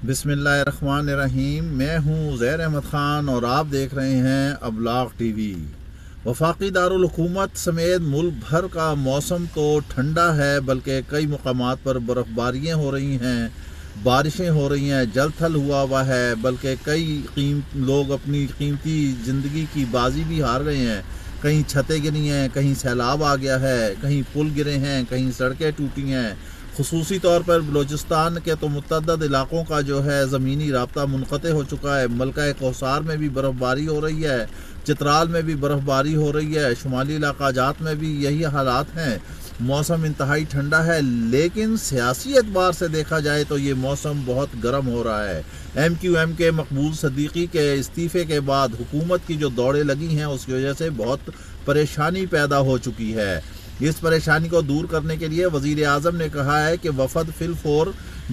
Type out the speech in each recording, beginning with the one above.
بسم اللہ الرحمن الرحیم۔ میں ہوں زیر احمد خان اور آپ دیکھ رہے ہیں ابلاغ ٹی وی۔ وفاقی دارالحکومت سمیت ملک بھر کا موسم تو ٹھنڈا ہے، بلکہ کئی مقامات پر برف باریاں ہو رہی ہیں، بارشیں ہو رہی ہیں، جل تھل ہوا ہے، بلکہ کئی لوگ اپنی قیمتی زندگی کی بازی بھی ہار گئے ہیں۔ کہیں چھتیں گری ہیں، کہیں سیلاب آ گیا ہے، کہیں پل گرے ہیں، کہیں سڑکیں ٹوٹی ہیں۔ خصوصی طور پر بلوچستان کے تو متعدد علاقوں کا جو ہے زمینی رابطہ منقطع ہو چکا ہے۔ ملکہ کوثر میں بھی برف باری ہو رہی ہے، چترال میں بھی برف باری ہو رہی ہے، شمالی علاقہ جات میں بھی یہی حالات ہیں۔ موسم انتہائی ٹھنڈا ہے، لیکن سیاسی اعتبار سے دیکھا جائے تو یہ موسم بہت گرم ہو رہا ہے۔ ایم کیو ایم کے مقبول صدیقی کے استعفے کے بعد حکومت کی جو دوڑیں لگی ہیں، اس کی وجہ سے بہت پریشانی پیدا ہو چکی ہے۔ اس پریشانی کو دور کرنے کے لیے وزیر اعظم نے کہا ہے کہ وفد فی الفور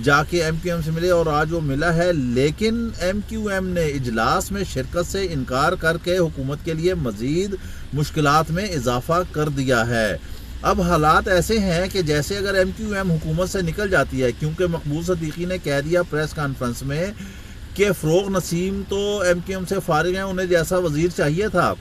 جا کے ایم کیو ایم سے ملے، اور آج وہ ملا ہے، لیکن ایم کیو ایم نے اجلاس میں شرکت سے انکار کر کے حکومت کے لیے مزید مشکلات میں اضافہ کر دیا ہے۔ اب حالات ایسے ہیں کہ جیسے اگر ایم کیو ایم حکومت سے نکل جاتی ہے، کیونکہ مقبول صدیقی نے کہہ دیا پریس کانفرنس میں کہ فروغ نسیم تو ایم کیو ایم سے فارغ ہیں، انہیں جیسا وزیر چاہیے تھا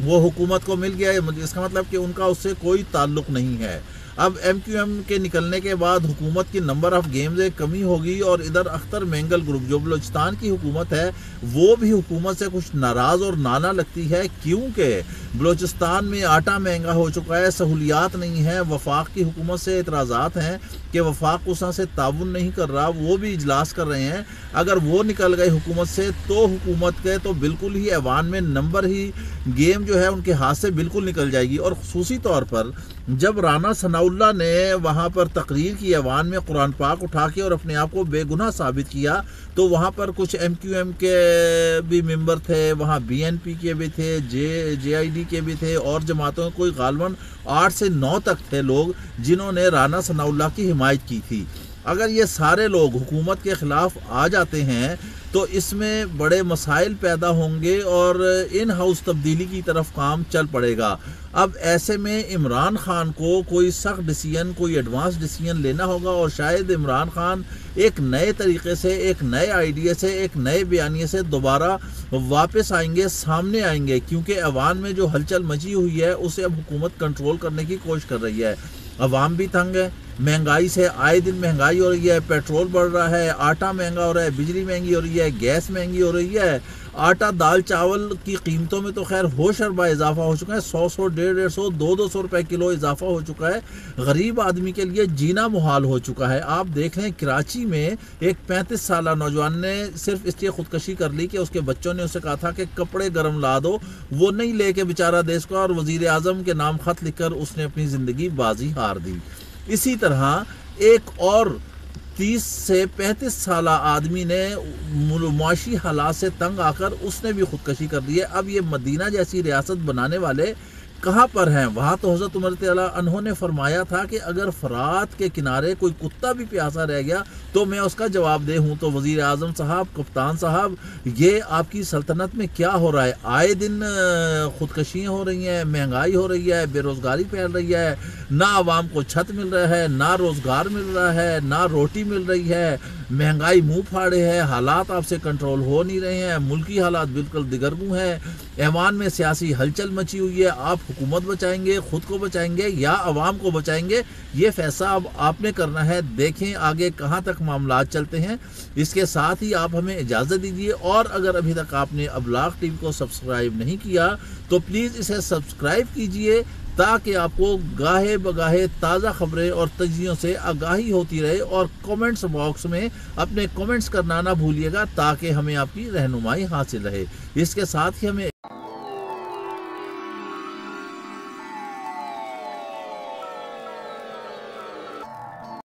وہ حکومت کو مل گیا ہے، اس کا مطلب کہ ان کا اس سے کوئی تعلق نہیں ہے۔ اب ایم کیو ایم کے نکلنے کے بعد حکومت کی نمبر آف گیمز ایک کمی ہوگی، اور ادھر اختر مینگل گروپ جو بلوچستان کی حکومت ہے وہ بھی حکومت سے کچھ ناراض اور نانا لگتی ہے، کیونکہ بلوچستان میں آٹا مہنگا ہو چکا ہے، سہولیات نہیں ہیں۔ وفاق کی حکومت سے اعتراضات ہیں کہ وفاق اس سے تعاون نہیں کر رہا، وہ بھی اجلاس کر رہے ہیں۔ اگر وہ نکل گئے حکومت سے تو حکومت کے تو بالکل ہی ایوان میں نمبر ہی گیم جو ہے ان کے ہاتھ سے بالکل نکل جائے گی۔ اور خصوصی طور پر جب رانا ثناء اللہ نے وہاں پر تقریر کی ایوان میں قرآن پاک اٹھا کے اور اپنے آپ کو بے گناہ ثابت کیا، تو وہاں پر کچھ ایم کیو ایم کے بھی ممبر تھے، وہاں بی این پی کے بھی تھے، جے آئی ڈی کے بھی تھے، اور جماعتوں کوئی غالباً 8 سے 9 تک تھے لوگ جنہوں نے رانا ثناء اللہ کی حمایت کی تھی۔ اگر یہ سارے لوگ حکومت کے خلاف آ جاتے ہیں تو اس میں بڑے مسائل پیدا ہوں گے اور ان ہاؤس تبدیلی کی طرف کام چل پڑے گا۔ اب ایسے میں عمران خان کو کوئی سخت ڈیسیژن، کوئی ایڈوانس ڈیسیژن لینا ہوگا، اور شاید عمران خان ایک نئے طریقے سے، ایک نئے آئیڈیا سے، ایک نئے بیانیے سے دوبارہ واپس آئیں گے، سامنے آئیں گے، کیونکہ عوام میں جو ہلچل مچی ہوئی ہے اسے اب حکومت کنٹرول کرنے کی کوشش کر رہی ہے۔ عوام بھی تنگ ہے، مہنگائی سے آئے دن مہنگائی ہو رہی ہے، پیٹرول بڑھ رہا ہے، آٹا مہنگا ہو رہا ہے، بجلی مہنگی ہو رہی ہے، گیس مہنگی ہو رہی ہے، آٹا دال چاول کی قیمتوں میں تو خیر ہوش اربا اضافہ ہو چکا ہے، 100 150 200 روپے کلو اضافہ ہو چکا ہے۔ غریب آدمی کے لیے جینا محال ہو چکا ہے۔ آپ دیکھ لیں کراچی میں ایک 35 سالہ نوجوان نے صرف اس لیے خودکشی کر لی کہ اس کے بچوں نے اسے کہا تھا کہ کپڑے گرم لا دو، وہ نہیں لے کے بیچارہ دیش کو، اور وزیر اعظم کے نام خط لکھ کر اس نے اپنی زندگی بازی ہار دی۔ اسی طرح ایک اور 30 سے 35 سالہ آدمی نے معاشی حالات سے تنگ آ کر اس نے بھی خودکشی کر دی ہے۔ اب یہ مدینہ جیسی ریاست بنانے والے کہاں پر ہیں؟ وہاں تو حضرت عمر رضی اللہ عنہ نے فرمایا تھا کہ اگر فرات کے کنارے کوئی کتا بھی پیاسا رہ گیا تو میں اس کا جواب دے ہوں۔ تو وزیر اعظم صاحب، کپتان صاحب، یہ آپ کی سلطنت میں کیا ہو رہا ہے؟ آئے دن خودکشیاں ہو رہی ہیں، مہنگائی ہو رہی ہے، بے روزگاری پھیل رہی ہے، نہ عوام کو چھت مل رہا ہے، نہ روزگار مل رہا ہے، نہ روٹی مل رہی ہے، مہنگائی منہ پھاڑے ہے، حالات آپ سے کنٹرول ہو نہیں رہے ہیں، ملکی حالات بالکل دگرگوں ہیں، ایوان میں سیاسی ہلچل مچی ہوئی ہے۔ آپ حکومت بچائیں گے، خود کو بچائیں گے، یا عوام کو بچائیں گے؟ یہ فیصلہ اب آپ نے کرنا ہے۔ دیکھیں آگے کہاں تک معاملات چلتے ہیں۔ اس کے ساتھ ہی آپ ہمیں اجازت دیجیے، اور اگر ابھی تک آپ نے ابلاغ ٹی وی کو سبسکرائب نہیں کیا تو پلیز اسے سبسکرائب کیجیے، تاکہ آپ کو گاہے بگاہے تازہ خبریں اور تجزیوں سے آگاہی ہوتی رہے، اور کومنٹس باکس میں اپنے کومنٹس کرنا نہ بھولیے گا، تاکہ ہمیں آپ کی رہنمائی حاصل رہے۔ اس کے ساتھ ہی ہمیں